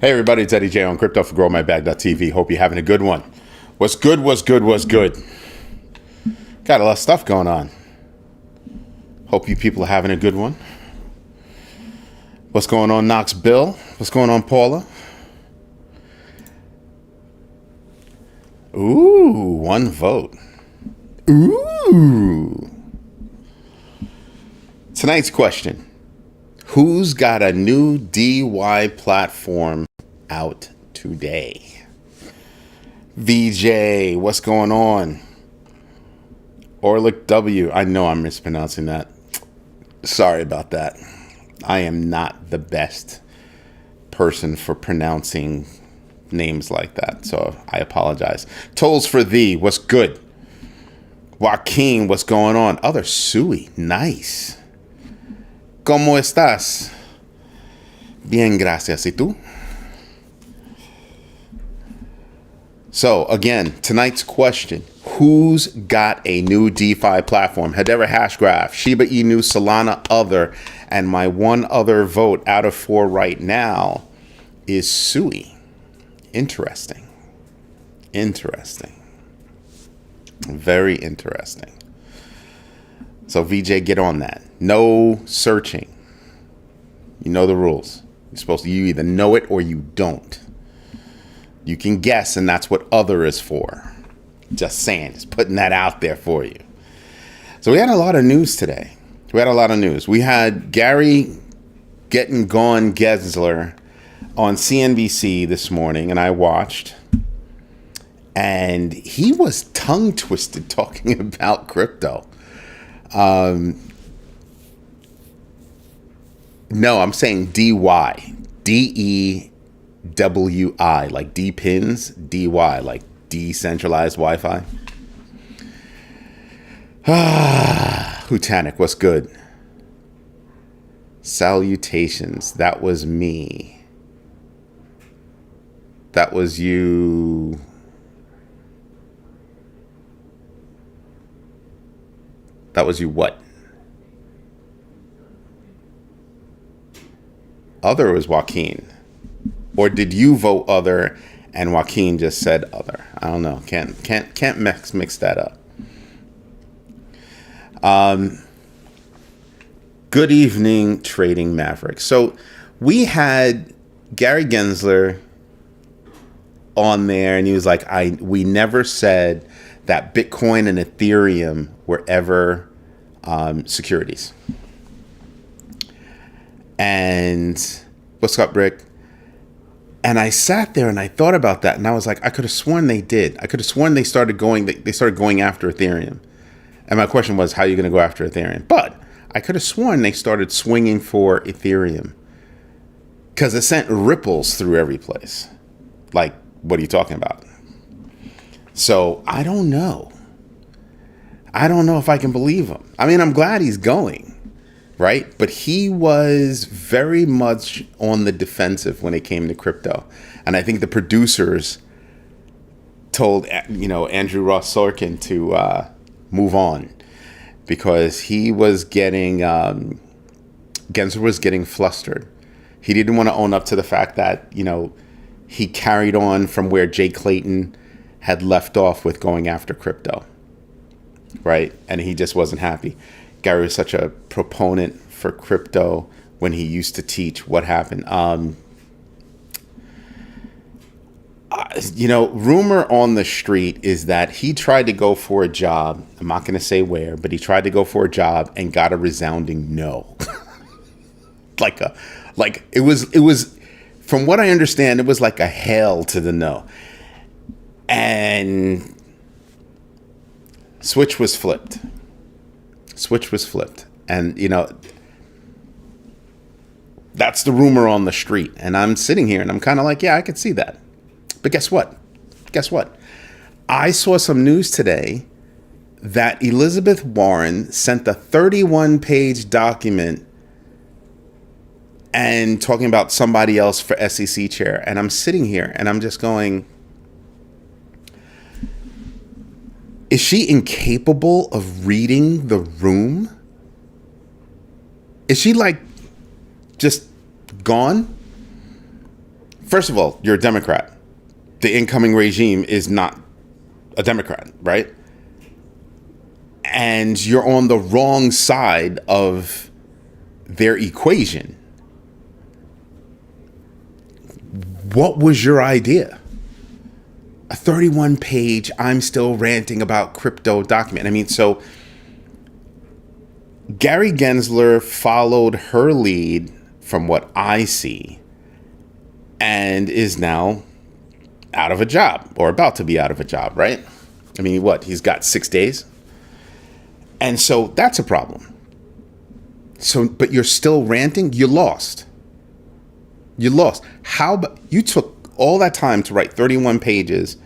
Hey everybody, it's Eddie J on Crypto for GrowMyBag.tv. Hope you're having a good one. What's good? Got a lot of stuff going on. Hope you people are having a good one. What's going on, Knox Bill? What's going on, Paula? Ooh, one vote. Ooh. Tonight's question. Who's got a new DY platform out today? VJ, what's going on? Orlick W. I know I'm mispronouncing that. Sorry about that. I am not the best person for pronouncing names like that, so I apologize. Tolls for thee, what's good? Joaquin, what's going on? Other Sui, nice. ¿Cómo estás? Bien, gracias. ¿Y tú? So, again, tonight's question. Who's got a new DeFi platform? Hedera Hashgraph, Shiba Inu, Solana, Other, and my one other vote out of 4 right now is Sui. Interesting. Very interesting. So VJ, get on that. No searching. You know the rules. You either know it or you don't. You can guess, and that's what other is for. Just saying, just putting that out there for you. So we had a lot of news today. We had Gary getting gone Gensler on CNBC this morning, and I watched. And he was tongue twisted talking about crypto. No, I'm saying DY. DEWI, like D pins, DY, like decentralized Wi-Fi. Hutanic, what's good? Salutations. That was me. That was you. That was you what? Other was Joaquin. Or did you vote other and Joaquin just said other? I don't know. Can't mix that up. Good evening, Trading Maverick. So we had Gary Gensler on there, and he was like, we never said that Bitcoin and Ethereum were ever securities. And what's up, Rick? And I sat there and I thought about that, and I was like, I could have sworn they did. I could have sworn they started going after Ethereum. And my question was, how are you going to go after Ethereum? But I could have sworn they started swinging for Ethereum because it sent ripples through every place. Like, what are you talking about? So I don't know. I don't know if I can believe him. I mean, I'm glad he's going. Right? But he was very much on the defensive when it came to crypto. And I think the producers told, Andrew Ross Sorkin to move on because he was getting, Gensler was getting flustered. He didn't want to own up to the fact that, he carried on from where Jay Clayton had left off with going after crypto. Right? And he just wasn't happy. Gary was such a proponent for crypto when he used to teach. What happened? Rumor on the street is that he tried to go for a job. I'm not going to say where, but he tried to go for a job and got a resounding no. It was, from what I understand, it was like a hail to the no. And switch was flipped. And, that's the rumor on the street. And I'm sitting here and I'm kind of like, yeah, I could see that. But guess what? I saw some news today that Elizabeth Warren sent a 31-page document and talking about somebody else for SEC chair. And I'm sitting here and I'm just going, is she incapable of reading the room? Is she like just gone? First of all, you're a Democrat. The incoming regime is not a Democrat, right? And you're on the wrong side of their equation. What was your idea? A 31-page, I'm still ranting about crypto document. I mean, so Gary Gensler followed her lead from what I see and is now out of a job or about to be out of a job, right? I mean, what? He's got 6 days. And so that's a problem. So, but you're still ranting? You lost. You lost. How about you took all that time to write 31 pages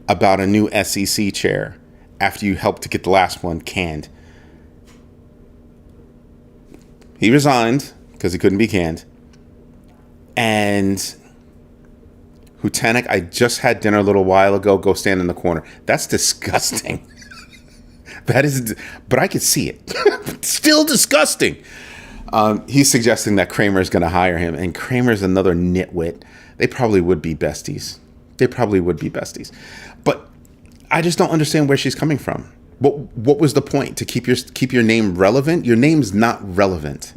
about a new SEC chair after you helped to get the last one canned? He resigned because he couldn't be canned. And Hutanek, I just had dinner a little while ago. Go stand in the corner. That's disgusting. That is, but I could see it. Still disgusting. He's suggesting that Kramer's going to hire him, and Kramer's another nitwit. They probably would be besties. But I just don't understand where she's coming from. What was the point? To keep your name relevant? Your name's not relevant.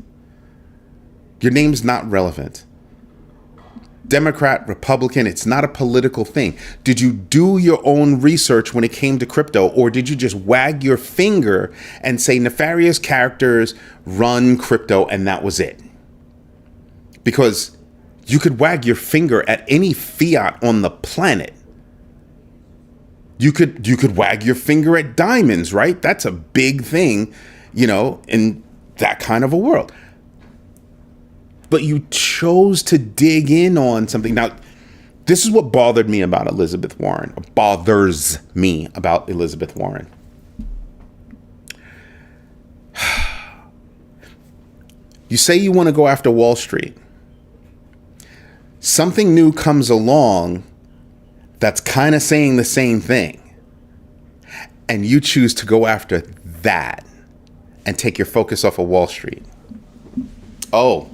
Democrat, Republican, it's not a political thing. Did you do your own research when it came to crypto, or did you just wag your finger and say nefarious characters run crypto and that was it? Because you could wag your finger at any fiat on the planet. You could wag your finger at diamonds, right? That's a big thing, in that kind of a world. But you chose to dig in on something. Now, this is what bothered me about Elizabeth Warren. Or bothers me about Elizabeth Warren. You say you want to go after Wall Street. Something new comes along that's kind of saying the same thing. And you choose to go after that and take your focus off of Wall Street. Oh,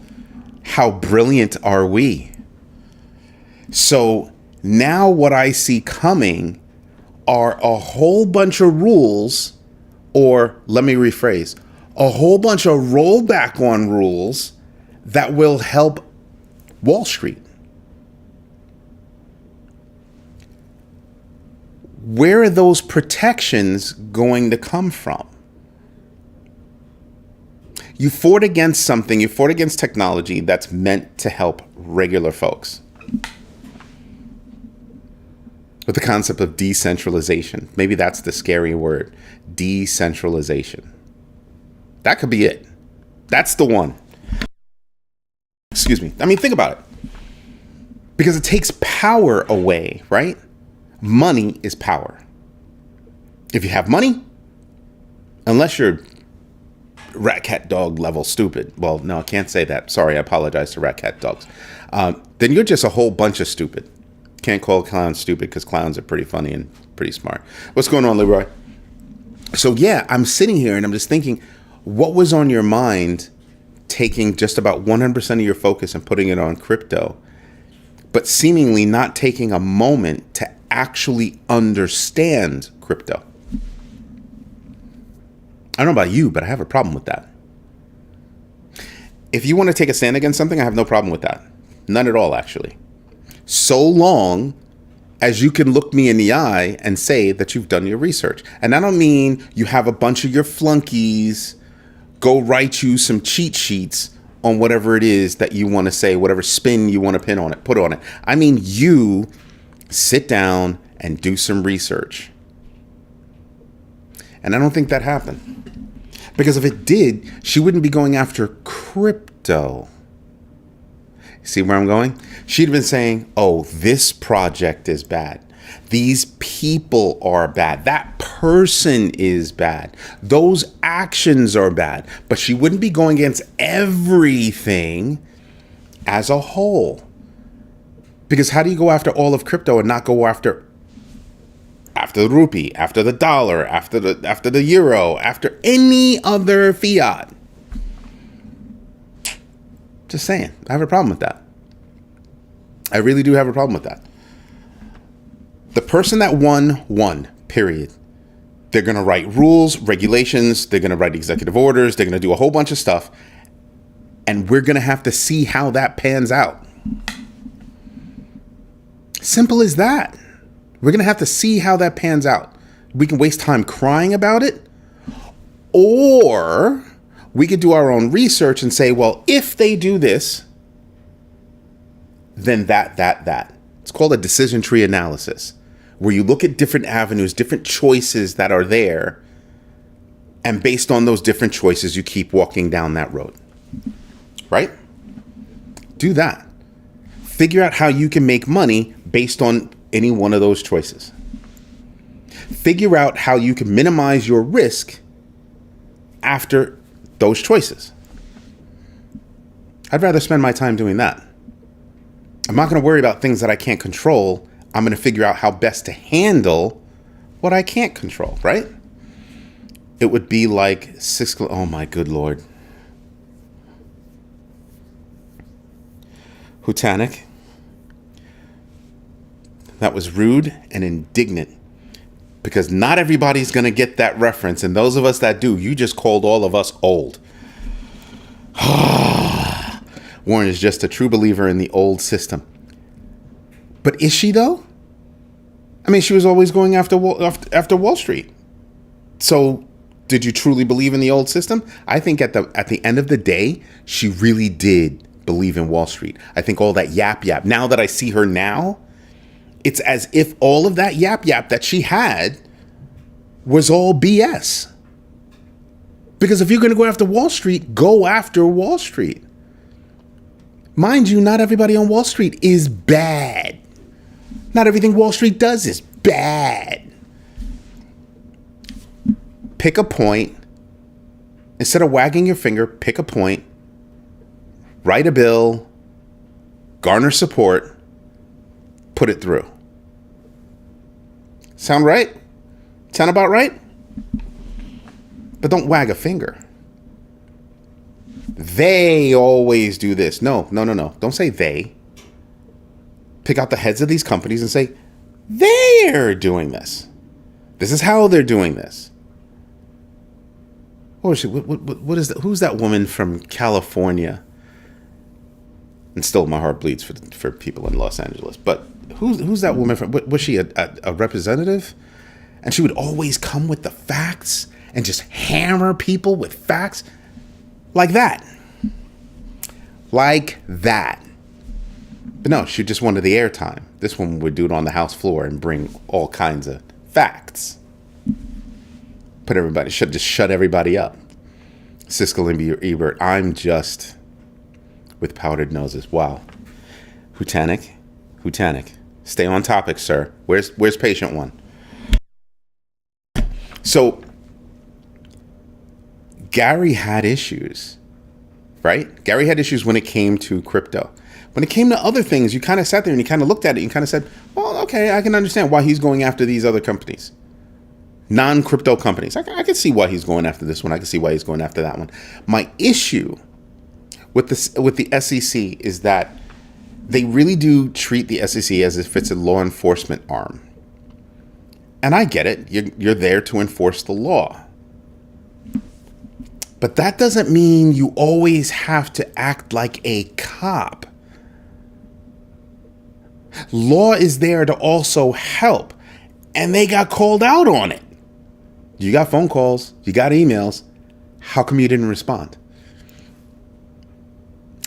how brilliant are we? So now what I see coming are a whole bunch of rules, or let me rephrase, a whole bunch of rollback on rules that will help Wall Street. Where are those protections going to come from? You fought against something, you fought against technology that's meant to help regular folks. With the concept of decentralization. Maybe that's the scary word. Decentralization. That could be it. That's the one. Excuse me. I mean, think about it. Because it takes power away, right? Money is power. If you have money, unless you're rat, cat, dog level stupid. Well, no, I can't say that. Sorry, I apologize to rat, cat, dogs. Then you're just a whole bunch of stupid. Can't call clowns stupid because clowns are pretty funny and pretty smart. What's going on, Leroy? So yeah, I'm sitting here and I'm just thinking, what was on your mind taking just about 100% of your focus and putting it on crypto, but seemingly not taking a moment to actually understand crypto? I don't know about you, but I have a problem with that. If you want to take a stand against something, I have no problem with that. None at all, actually. So long as you can look me in the eye and say that you've done your research. And I don't mean you have a bunch of your flunkies go write you some cheat sheets on whatever it is that you want to say, whatever spin you want to put on it. I mean, you sit down and do some research. And I don't think that happened. Because if it did, she wouldn't be going after crypto. See where I'm going? She'd have been saying, oh, this project is bad. These people are bad. That person is bad. Those actions are bad. But she wouldn't be going against everything as a whole. Because how do you go after all of crypto and not go after the rupee, after the dollar, after the euro, after any other fiat? Just saying, I have a problem with that. I really do have a problem with that. The person that won, period. They're going to write rules, regulations. They're going to write executive orders. They're going to do a whole bunch of stuff. And we're going to have to see how that pans out. Simple as that. We're going to have to see how that pans out. We can waste time crying about it. Or we could do our own research and say, well, if they do this, then that. It's called a decision tree analysis, where you look at different avenues, different choices that are there. And based on those different choices, you keep walking down that road. Right? Do that. Figure out how you can make money based on any one of those choices. Figure out how you can minimize your risk after those choices. I'd rather spend my time doing that. I'm not going to worry about things that I can't control. I'm going to figure out how best to handle what I can't control, right? It would be like oh my good Lord. Hutanic. That was rude and indignant, because not everybody's going to get that reference. And those of us that do, you just called all of us old. Warren is just a true believer in the old system. But is she, though? I mean, she was always going after Wall Street. So did you truly believe in the old system? I think at the end of the day, she really did believe in Wall Street. I think all that yap. Now that I see her now, it's as if all of that yap that she had was all BS. Because if you're going to go after Wall Street, go after Wall Street. Mind you, not everybody on Wall Street is bad. Not everything Wall Street does is bad. Pick a point. Instead of wagging your finger, pick a point. Write a bill. Garner support. Put it through. Sound right? Sound about right? But don't wag a finger. They always do this. No. Don't say they. Pick out the heads of these companies and say, they're doing this. This is how they're doing this. What is that? Who's that woman from California? And still my heart bleeds for people in Los Angeles. But who's that woman from? Was she a representative? And she would always come with the facts and just hammer people with facts like that. Like that. But no, she just wanted the airtime. This woman would do it on the House floor and bring all kinds of facts. Shut everybody up. Siskel and Ebert, I'm just with powdered noses. Wow. Hutanic. Stay on topic, sir. Where's patient one? So Gary had issues, right? Gary had issues when it came to crypto. When it came to other things, you kind of sat there and you kind of looked at it and kind of said, well, okay, I can understand why he's going after these other companies. Non-crypto companies. I can see why he's going after this one. I can see why he's going after that one. My issue with the SEC is that they really do treat the SEC as if it's a law enforcement arm. And I get it. You're there to enforce the law. But that doesn't mean you always have to act like a cop. Law is there to also help. And they got called out on it. You got phone calls. You got emails. How come you didn't respond?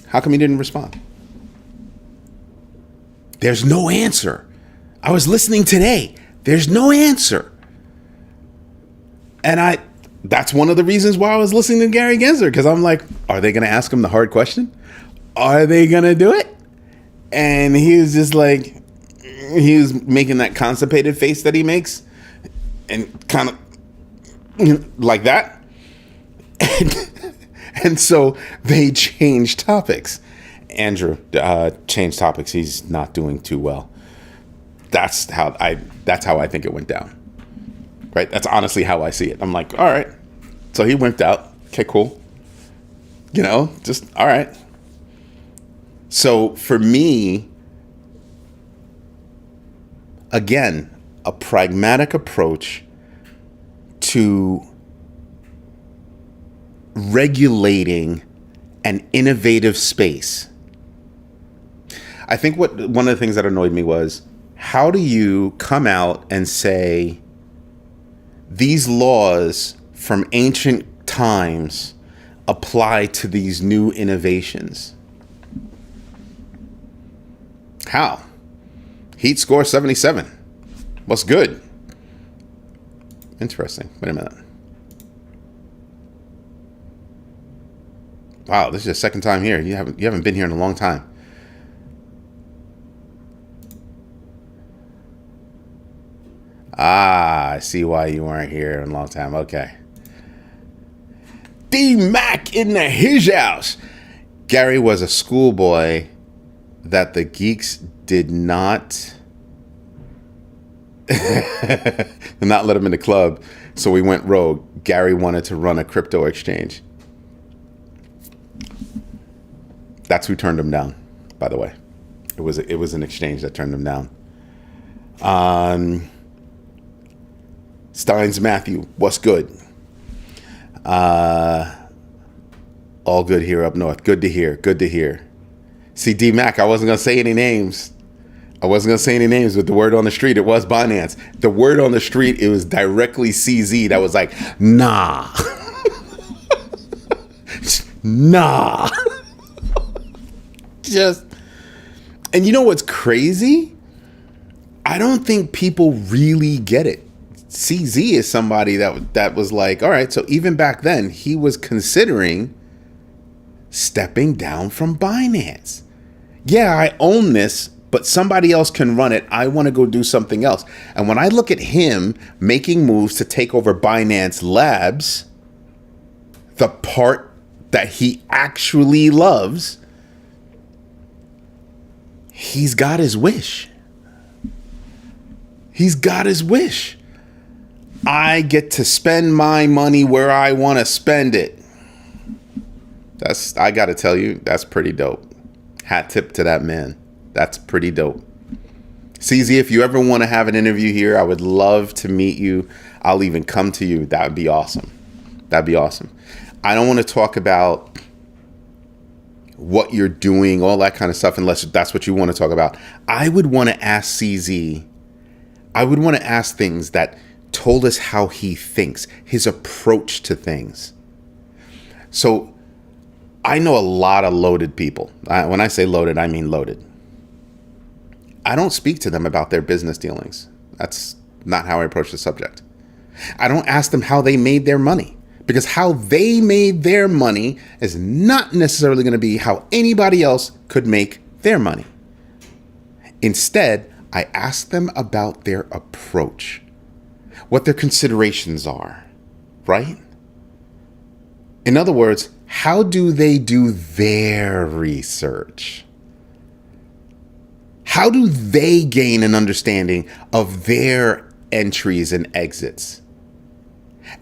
How come you didn't respond? There's no answer. I was listening today. There's no answer. And that's one of the reasons why I was listening to Gary Gensler, because I'm like, are they going to ask him the hard question? Are they going to do it? And he was just like, he was making that constipated face that he makes and kind of like that. And so they changed topics. Andrew changed topics. He's not doing too well. That's how I think it went down. Right? That's honestly how I see it. I'm like, all right. So he wimped out. Okay, cool. Just all right. So for me, Again, a pragmatic approach to regulating an innovative space. I think one of the things that annoyed me was, how do you come out and say these laws from ancient times apply to these new innovations? How? Heat score 77. What's good? Interesting. Wait a minute. Wow, this is your second time here. You haven't been here in a long time. Ah, I see why you weren't here in a long time. Okay. D-Mac in the his house. Gary was a schoolboy that the geeks did not let him in the club, so we went rogue. Gary wanted to run a crypto exchange. That's who turned him down, by the way. It was an exchange that turned him down. Steins Matthew, what's good? All good here up north. Good to hear. Good to hear. See, D-Mac, I wasn't going to say any names. But the word on the street, it was Binance. The word on the street, it was directly CZ that was like, nah. Nah. And you know what's crazy? I don't think people really get it. CZ is somebody that was like, all right, so even back then, he was considering stepping down from Binance. Yeah, I own this, but somebody else can run it. I want to go do something else. And when I look at him making moves to take over Binance Labs, the part that he actually loves, he's got his wish. He's got his wish. I get to spend my money where I want to spend it. I got to tell you, that's pretty dope. Hat tip to that man. That's pretty dope. CZ, if you ever want to have an interview here, I would love to meet you. I'll even come to you. That would be awesome. That'd be awesome. I don't want to talk about what you're doing, all that kind of stuff, unless that's what you want to talk about. I would want to ask CZ. I would want to ask things that told us how he thinks, his approach to things. So I know a lot of loaded people. When I say loaded, I mean loaded. I don't speak to them about their business dealings. That's not how I approach the subject. I don't ask them how they made their money, because how they made their money is not necessarily going to be how anybody else could make their money. Instead, I ask them about their approach, what their considerations are, right? In other words, how do they do their research? How do they gain an understanding of their entries and exits?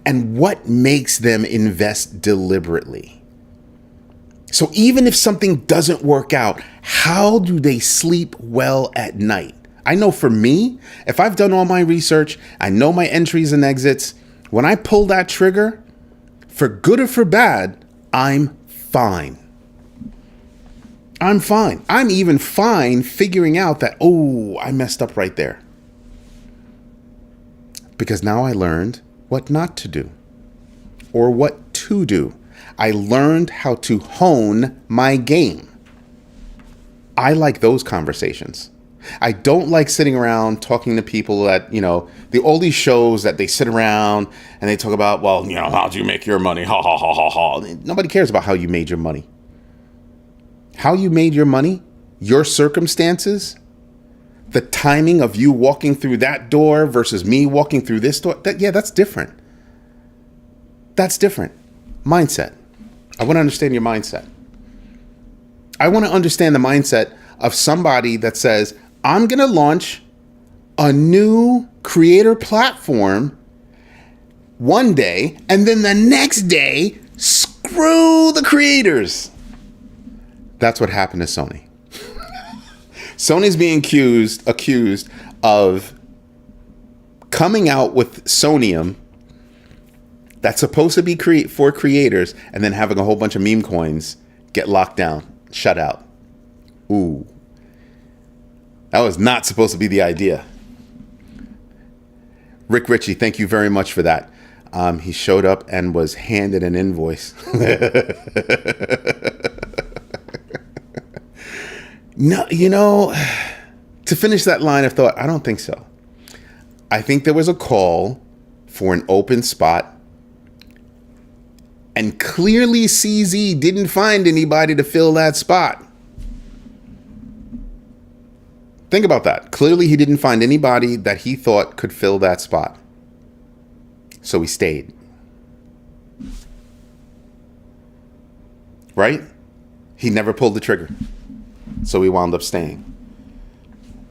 And what makes them invest deliberately? So even if something doesn't work out, how do they sleep well at night? I know for me, if I've done all my research, I know my entries and exits, when I pull that trigger, for good or for bad, I'm fine. I'm fine. I'm even fine figuring out that, oh, I messed up right there. Because now I learned what not to do or what to do. I learned how to hone my game. I like those conversations. I don't like sitting around talking to people that, all these shows that they sit around and they talk about, well, how'd you make your money? Ha, ha, ha, ha, ha. Nobody cares about how you made your money. How you made your money, your circumstances, the timing of you walking through that door versus me walking through this door. That's different. That's different. Mindset. I want to understand your mindset. I want to understand the mindset of somebody that says, I'm going to launch a new creator platform one day, and then the next day, screw the creators. That's what happened to Sony. Sony's being accused of coming out with Sonium that's supposed to be for creators, and then having a whole bunch of meme coins get locked down, shut out. Ooh. That was not supposed to be the idea. Rick Ritchie, thank you very much for that. He showed up and was handed an invoice. No, to finish that line of thought, I don't think so. I think there was a call for an open spot, and clearly CZ didn't find anybody to fill that spot. Think about that. Clearly he didn't find anybody that he thought could fill that spot. So he stayed. Right? He never pulled the trigger. So he wound up staying.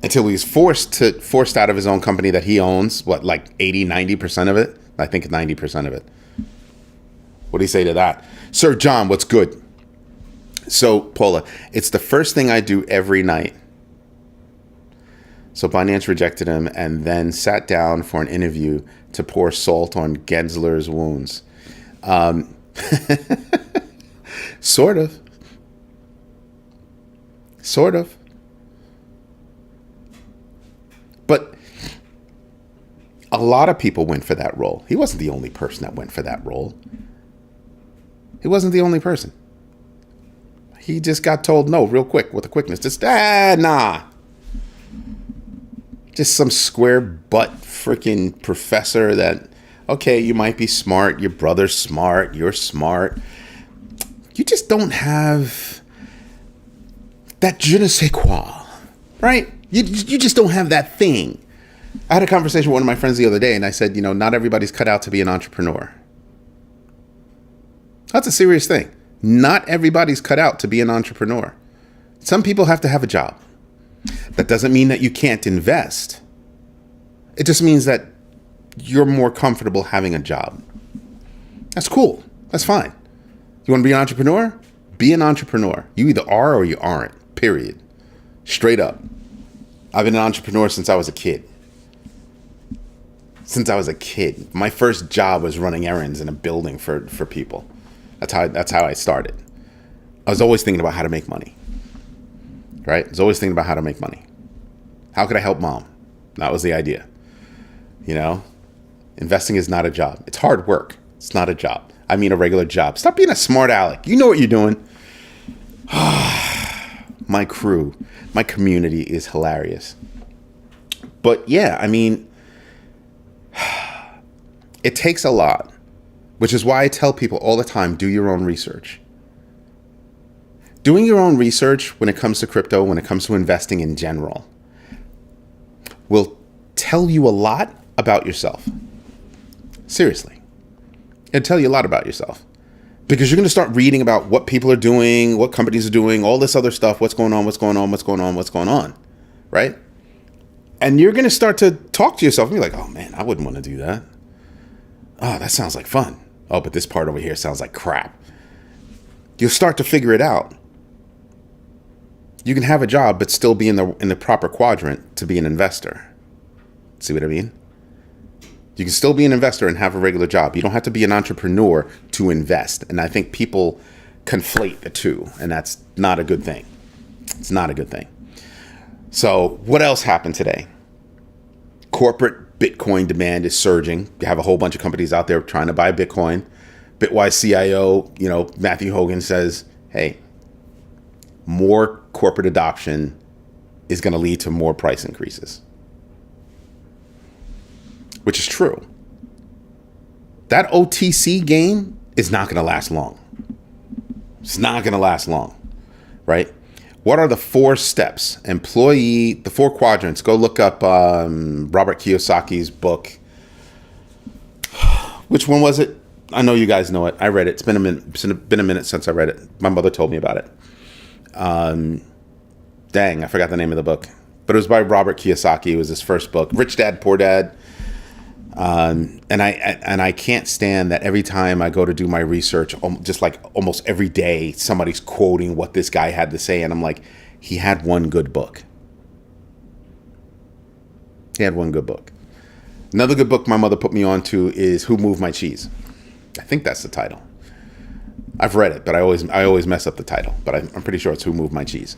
Until he was forced out of his own company that he owns, like 80, 90% of it? I think 90% of it. What do you say to that? Sir John, what's good? So, Paula, it's the first thing I do every night. So Binance rejected him and then sat down for an interview to pour salt on Gensler's wounds. Sort of. Sort of. But a lot of people went for that role. He wasn't the only person that went for that role. He wasn't the only person. He just got told no real quick with a quickness. Just, nah. Just some square butt freaking professor that, okay, you might be smart. Your brother's smart. You're smart. You just don't have that je ne sais quoi, right? You just don't have that thing. I had a conversation with one of my friends the other day, and I said, not everybody's cut out to be an entrepreneur. That's a serious thing. Not everybody's cut out to be an entrepreneur. Some people have to have a job. That doesn't mean that you can't invest. It just means that you're more comfortable having a job. That's cool. That's fine. You want to be an entrepreneur? Be an entrepreneur. You either are or you aren't. Period. Straight up. I've been an entrepreneur since I was a kid. My first job was running errands in a building for people. That's how I started. I was always thinking about how to make money. Right? I was always thinking about how to make money. How could I help mom? That was the idea. Investing is not a job. It's hard work. It's not a job. I mean a regular job. Stop being a smart aleck. You know what you're doing. My crew, my community is hilarious. But yeah, I mean, it takes a lot, which is why I tell people all the time, do your own research. Doing your own research when it comes to crypto, when it comes to investing in general, will tell you a lot about yourself. Seriously. It'll tell you a lot about yourself. Because you're going to start reading about what people are doing, what companies are doing, all this other stuff, what's going on, right? And you're going to start to talk to yourself and be like, oh man, I wouldn't want to do that. Oh, that sounds like fun. Oh, but this part over here sounds like crap. You'll start to figure it out. You can have a job, but still be in the proper quadrant to be an investor. See what I mean? You can still be an investor and have a regular job. You don't have to be an entrepreneur to invest. And I think people conflate the two, and that's not a good thing. It's not a good thing. So what else happened today? Corporate Bitcoin demand is surging. You have a whole bunch of companies out there trying to buy Bitcoin. Bitwise CIO, Matthew Hogan says, hey, more corporate adoption is going to lead to more price increases. Which is true. That OTC game is not going to last long. It's not going to last long, right? What are the 4 steps? The 4 quadrants. Go look up Robert Kiyosaki's book. Which one was it? I know you guys know it. I read it. It's been a minute since I read it. My mother told me about it. Dang, I forgot the name of the book. But it was by Robert Kiyosaki. It was his first book. Rich Dad, Poor Dad. And I can't stand that every time I go to do my research, just like almost every day, somebody's quoting what this guy had to say. And I'm like, he had one good book. Another good book my mother put me on to is Who Moved My Cheese. I think that's the title. I've read it, but I always mess up the title. But I'm pretty sure it's Who Moved My Cheese.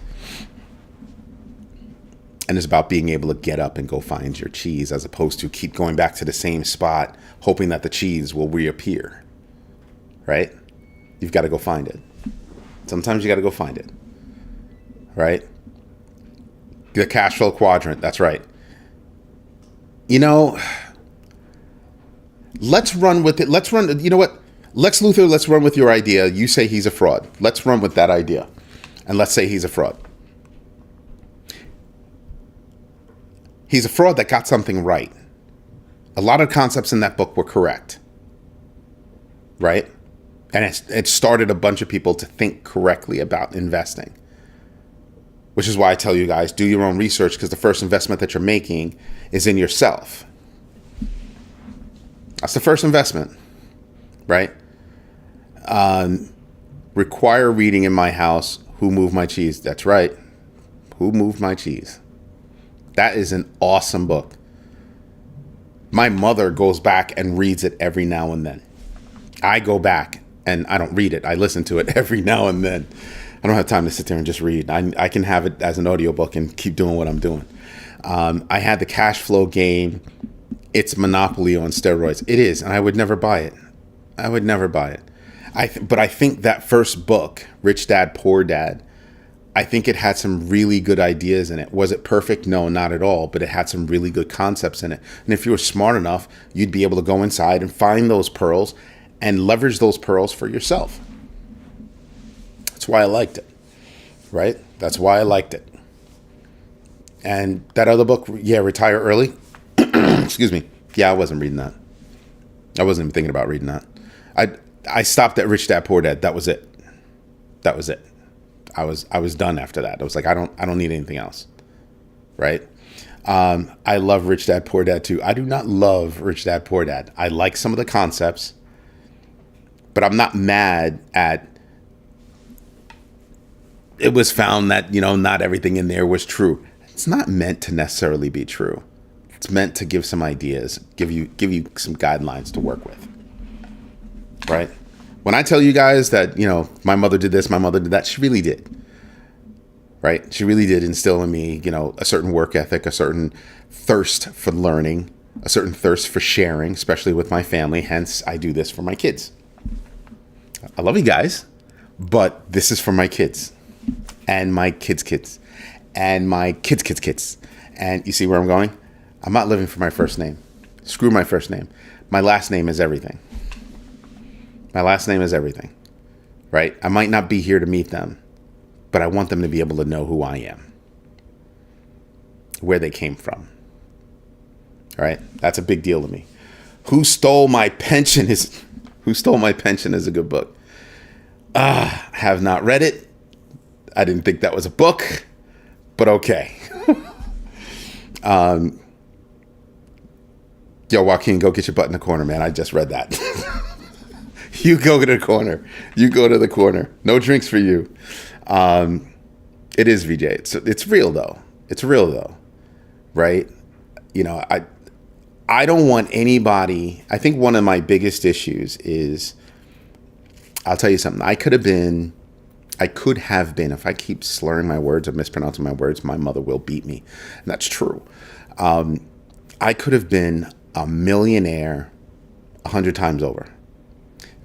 And it's about being able to get up and go find your cheese, as opposed to keep going back to the same spot, hoping that the cheese will reappear. Right? You've got to go find it. Sometimes you got to go find it. Right? The cash flow quadrant. That's right. You know, let's run with it. You know what? Lex Luthor, let's run with your idea. You say he's a fraud. Let's run with that idea. And let's say he's a fraud. He's a fraud that got something right. A lot of concepts in that book were correct. Right? And it started a bunch of people to think correctly about investing. Which is why I tell you guys, do your own research, because the first investment that you're making is in yourself. That's the first investment, right? Require reading in my house. Who Moved My Cheese? That's right. Who Moved My Cheese? That is an awesome book. My mother goes back and reads it every now and then. I go back and I don't read it. I listen to it every now and then. I don't have time to sit there and just read. I can have it as an audiobook and keep doing what I'm doing. I had the cash flow game. It's Monopoly on steroids. It is, and I would never buy it. I would never buy it. But I think that first book, Rich Dad, Poor Dad, I think it had some really good ideas in it. Was it perfect? No, not at all. But it had some really good concepts in it. And if you were smart enough, you'd be able to go inside and find those pearls and leverage those pearls for yourself. That's why I liked it, right? That's why I liked it. And that other book, Retire Early. Excuse me. Yeah, I wasn't reading that. I wasn't even thinking about reading that. I stopped at Rich Dad Poor Dad. That was it. That was it. I was done after that. I was like, I don't need anything else, right? I love Rich Dad Poor Dad too. I do not love Rich Dad Poor Dad. I like some of the concepts, but I'm not mad at. It was found that, not everything in there was true. It's not meant to necessarily be true. It's meant to give some ideas, give you some guidelines to work with. Right? When I tell you guys that, my mother did this, my mother did that, she really did. Right? She really did instill in me, a certain work ethic, a certain thirst for learning, a certain thirst for sharing, especially with my family. Hence, I do this for my kids. I love you guys, but this is for my kids. And my kids' and my kids'. And you see where I'm going? I'm not living for my first name. Screw my first name. My last name is everything. My last name is everything, right? I might not be here to meet them, but I want them to be able to know who I am, where they came from. All right? That's a big deal to me. Who Stole My Pension is a good book. Have not read it. I didn't think that was a book, but okay. Yo, Joaquin, go get your butt in the corner, man. I just read that. You go to the corner. You go to the corner. No drinks for you. It is VJ. It's real though. It's real though, right? I don't want anybody. I think one of my biggest issues is, I'll tell you something. I could have been, if I keep slurring my words or mispronouncing my words, my mother will beat me. And that's true. I could have been a millionaire 100 times over.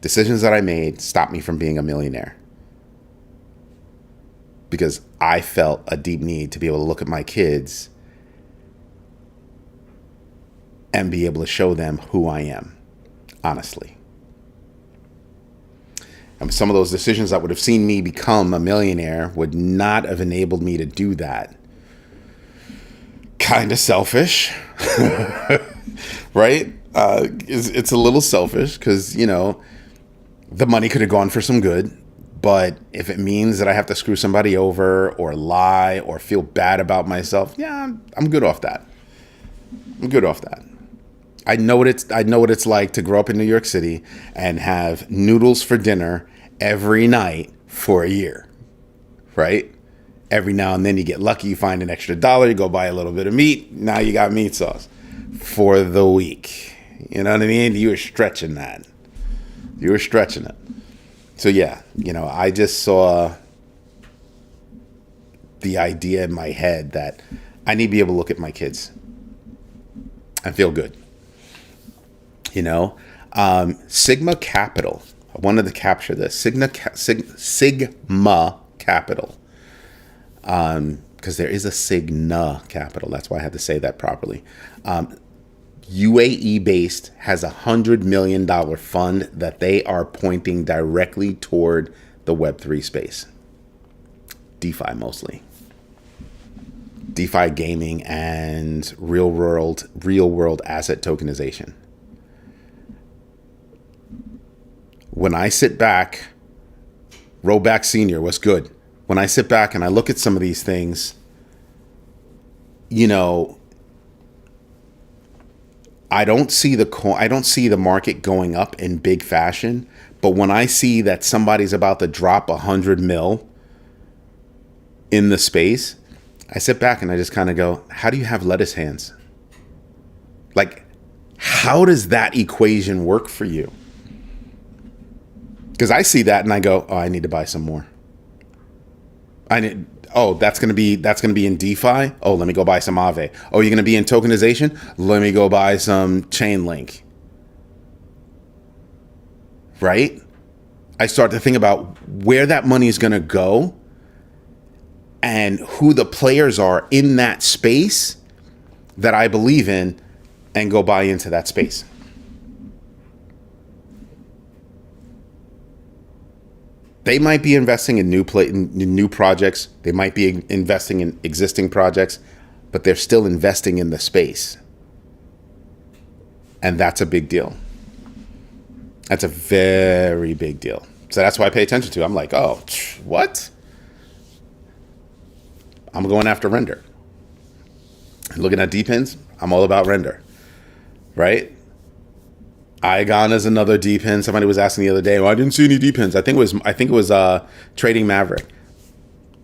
Decisions that I made stopped me from being a millionaire. Because I felt a deep need to be able to look at my kids and be able to show them who I am, honestly. And some of those decisions that would have seen me become a millionaire would not have enabled me to do that. Kind of selfish, right? It's a little selfish because, the money could have gone for some good. But if it means that I have to screw somebody over or lie or feel bad about myself, yeah, I'm good off that. I'm good off that. I know what it's like to grow up in New York City and have noodles for dinner every night for a year, right? Every now and then you get lucky, you find an extra $1, you go buy a little bit of meat, now you got meat sauce. for the week. You know what I mean? You were stretching that. You were stretching it. So yeah, I just saw the idea in my head that I need to be able to look at my kids and feel good. Sigma Capital. I wanted to capture this. Sigma Capital. Because there is a Cigna Capital. That's why I had to say that properly. UAE based, has $100 million fund that they are pointing directly toward the Web3 space. DeFi mostly. DeFi gaming and real world asset tokenization. When I sit back, Roback Senior, what's good? When I sit back and I look at some of these things, I don't see the market going up in big fashion. But when I see that somebody's about to drop 100 mil in the space, I sit back and I just kind of go, how do you have lettuce hands? Like, how does that equation work for you? Because I see that and I go, oh, I need to buy some more. That's gonna be in DeFi. Oh, let me go buy some Aave. Oh, you're gonna be in tokenization? Let me go buy some Chainlink. Right? I start to think about where that money is gonna go and who the players are in that space that I believe in, and go buy into that space. They might be investing in new projects. They might be investing in existing projects, but they're still investing in the space. And that's a big deal. That's a very big deal. So that's why I pay attention to. I'm like, oh, what? I'm going after render. Looking at D-pins, I'm all about render, right? Igon is another D-pin. Somebody was asking the other day, well, I didn't see any D-pins. I think it was Trading Maverick.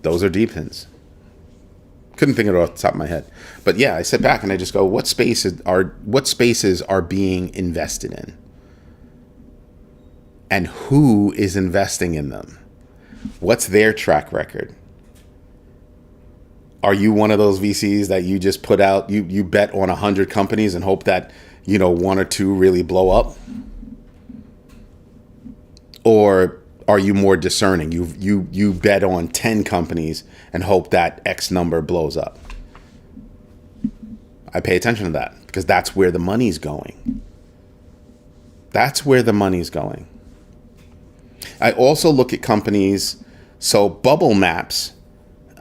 Those are D-pins. Couldn't think of it off the top of my head. But yeah, I sit back and I just go, what spaces are being invested in? And who is investing in them? What's their track record? Are you one of those VCs that you just put out, you bet on 100 companies and hope that one or two really blow up? Or are you more discerning? You bet on 10 companies and hope that X number blows up. I pay attention to that because that's where the money's going. That's where the money's going. I also look at companies. So Bubble Maps,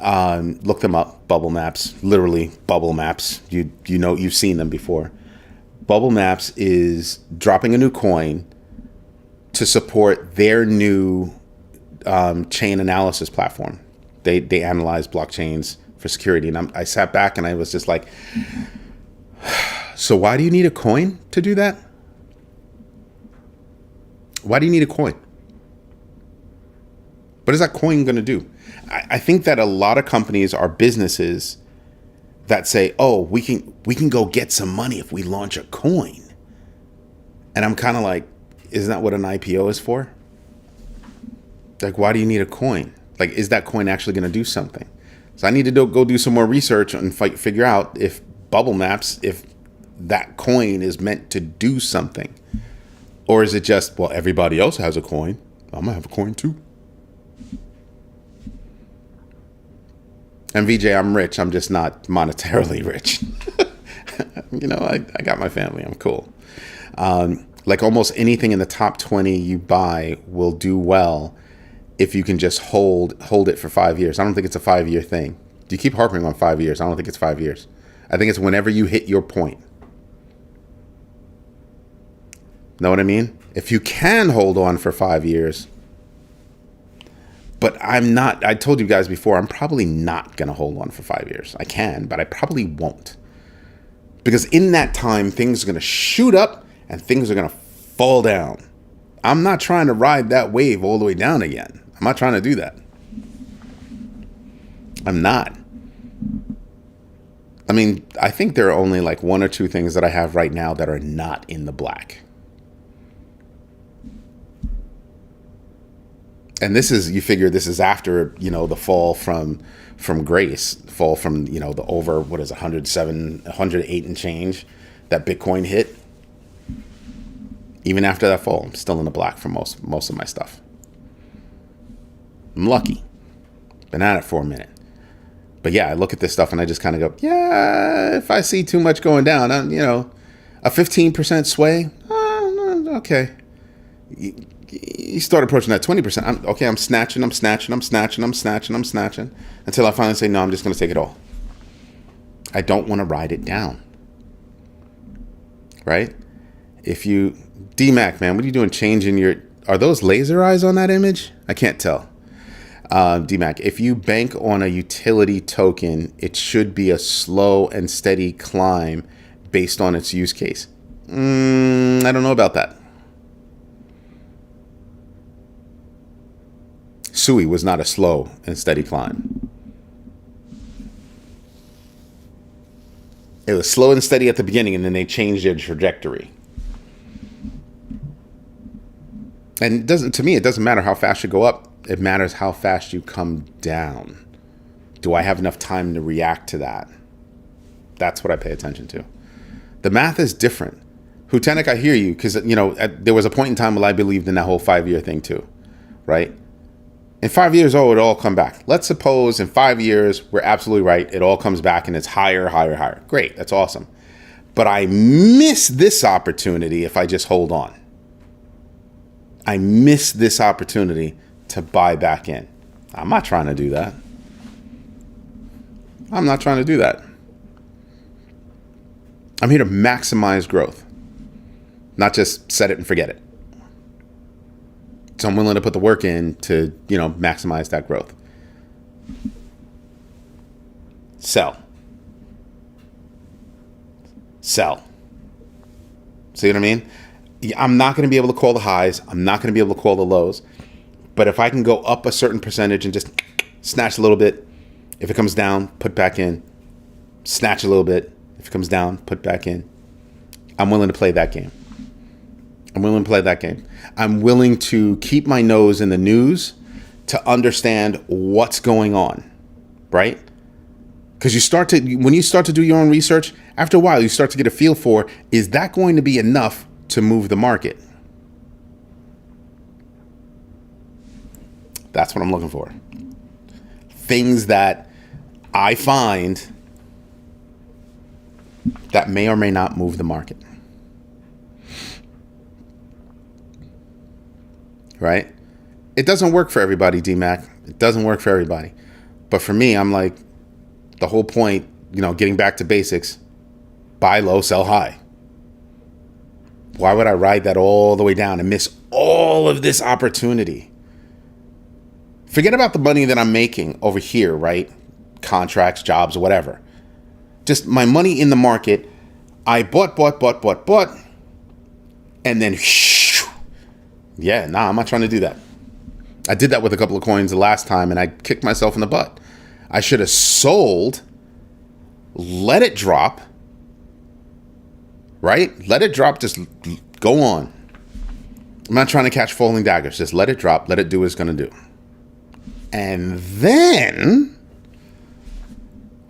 look them up. Bubble Maps, literally Bubble Maps. You've seen them before. Bubble Maps is dropping a new coin to support their new chain analysis platform. They analyze blockchains for security. And I sat back and I was just like, so why do you need a coin to do that? Why do you need a coin? What is that coin going to do? I think that a lot of companies are businesses that say, oh, we can go get some money if we launch a coin. And I'm kind of like, isn't that what an IPO is for? Like, why do you need a coin? Like, is that coin actually going to do something? So I need to go do some more research and figure out if Bubble Maps, if that coin is meant to do something. Or is it just, well, everybody else has a coin, I'm going to have a coin too. And VJ, I'm rich. I'm just not monetarily rich. I got my family. I'm cool. Like almost anything in the top 20 you buy will do well if you can just hold it for 5 years. I don't think it's a 5-year thing. You keep harping on 5 years. I don't think it's 5 years. I think it's whenever you hit your point. Know what I mean? If you can hold on for 5 years, but I told you guys before, I'm probably not going to hold on for 5 years. I can, but I probably won't. Because in that time, things are going to shoot up and things are going to fall down. I'm not trying to ride that wave all the way down again. I'm not trying to do that. I'm not. I mean, I think there are only like one or two things that I have right now that are not in the black. And this is, you figure this is after, the fall from grace, fall from, the over, what is it, 108 and change that Bitcoin hit. Even after that fall, I'm still in the black for most of my stuff. I'm lucky. Been at it for a minute. But yeah, I look at this stuff and I just kind of go, yeah, if I see too much going down, a 15% sway, okay. You start approaching that 20%. I'm snatching until I finally say, no, I'm just going to take it all. I don't want to ride it down. Right? If you, DMAC, man, what are you doing changing are those laser eyes on that image? I can't tell. DMAC, if you bank on a utility token, it should be a slow and steady climb based on its use case. I don't know about that. SUI was not a slow and steady climb. It was slow and steady at the beginning, and then they changed their trajectory. And to me, it doesn't matter how fast you go up. It matters how fast you come down. Do I have enough time to react to that? That's what I pay attention to. The math is different. Hutenik, I hear you, because, there was a point in time when I believed in that whole 5-year thing too, right? In 5 years, it'll all come back. Let's suppose in 5 years, we're absolutely right. It all comes back and it's higher, higher, higher. Great. That's awesome. But I miss this opportunity if I just hold on. I miss this opportunity to buy back in. I'm not trying to do that. I'm not trying to do that. I'm here to maximize growth, not just set it and forget it. So I'm willing to put the work in to, maximize that growth. Sell. See what I mean? I'm not going to be able to call the highs. I'm not going to be able to call the lows. But if I can go up a certain percentage and just snatch a little bit, if it comes down, put back in, snatch a little bit. If it comes down, put back in. I'm willing to play that game. I'm willing to keep my nose in the news to understand what's going on, right? Because when you start to do your own research, after a while, you start to get a feel for, is that going to be enough to move the market? That's what I'm looking for. Things that I find that may or may not move the market. Right? It doesn't work for everybody, DMAC. It doesn't work for everybody. But for me, I'm like, the whole point, getting back to basics, buy low, sell high. Why would I ride that all the way down and miss all of this opportunity? Forget about the money that I'm making over here, right? Contracts, jobs, whatever. Just my money in the market. I bought. And then, I'm not trying to do that. I did that with a couple of coins the last time and I kicked myself in the butt. I should have sold, let it drop, right? Let it drop, just go on. I'm not trying to catch falling daggers. Just let it drop, let it do what it's going to do. And then,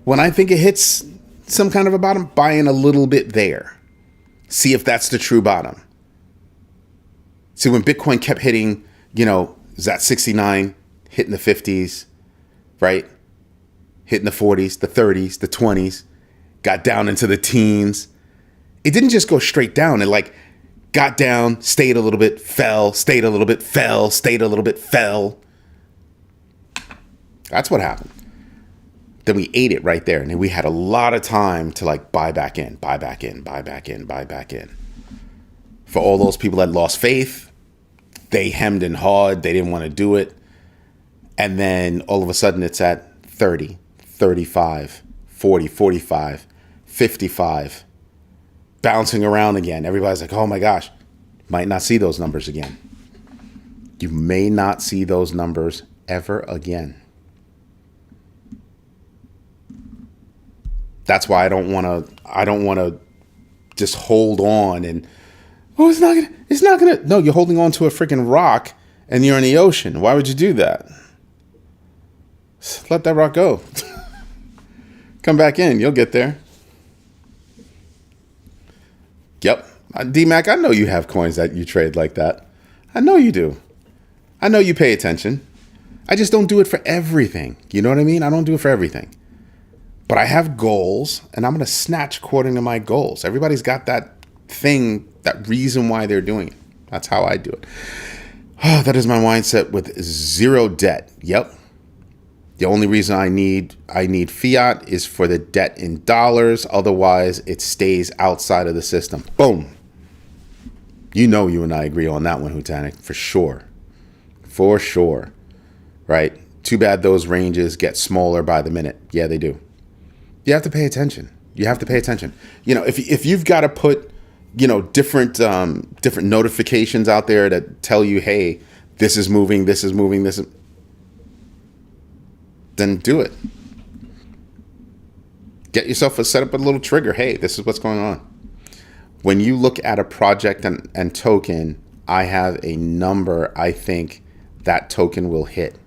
when I think it hits some kind of a bottom, buy in a little bit there. See if that's the true bottom. See, when Bitcoin kept hitting, is that 69, hitting the 50s, right? Hitting the 40s, the 30s, the 20s, got down into the teens. It didn't just go straight down. It got down, stayed a little bit, fell, stayed a little bit, fell, stayed a little bit, fell. That's what happened. Then we ate it right there. And then we had a lot of time to buy back in. For all those people that lost faith, they hemmed and hawed. They didn't want to do it. And then all of a sudden it's at 30, 35, 40, 45, 55, bouncing around again. Everybody's like, oh my gosh, might not see those numbers again. You may not see those numbers ever again. That's why I don't want to just hold on and, oh, it's not gonna. No, you're holding on to a freaking rock and you're in the ocean. Why would you do that? Let that rock go. Come back in. You'll get there. Yep. D-Mac, I know you have coins that you trade like that. I know you do. I know you pay attention. I just don't do it for everything. You know what I mean? I don't do it for everything. But I have goals, and I'm going to snatch according to my goals. Everybody's got that thing, that reason why they're doing it. That's how I do it. Oh, that is my mindset with zero debt. Yep. The only reason I need fiat is for the debt in dollars. Otherwise, it stays outside of the system. Boom. You know you and I agree on that one, Hutanic, for sure. For sure. Right? Too bad those ranges get smaller by the minute. Yeah, they do. You have to pay attention. You have to pay attention. You know, if you've got to put, you know, different notifications out there that tell you, hey, this is moving, then do it. Get yourself set up a little trigger. Hey, this is what's going on. When you look at a project and token, I have a number I think that token will hit.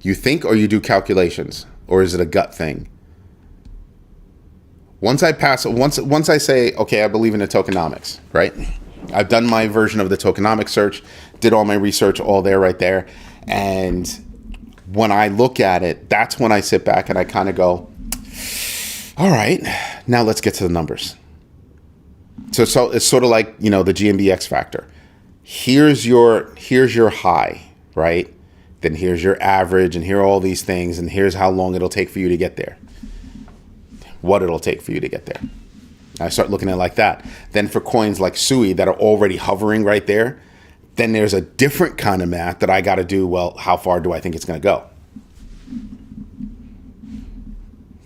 You think, or you do calculations, or is it a gut thing? Once I say, okay, I believe in the tokenomics, right? I've done my version of the tokenomics search, did all my research, all there, right there. And when I look at it, that's when I sit back and I kind of go, all right, now let's get to the numbers. So it's sort of like, you know, the GMB X factor. Here's your high, right? Then here's your average, and here are all these things, and here's how long it'll take for you to get there. What it'll take for you to get there. I start looking at it like that. Then for coins like SUI that are already hovering right there, then there's a different kind of math that I got to do. Well, how far do I think it's going to go?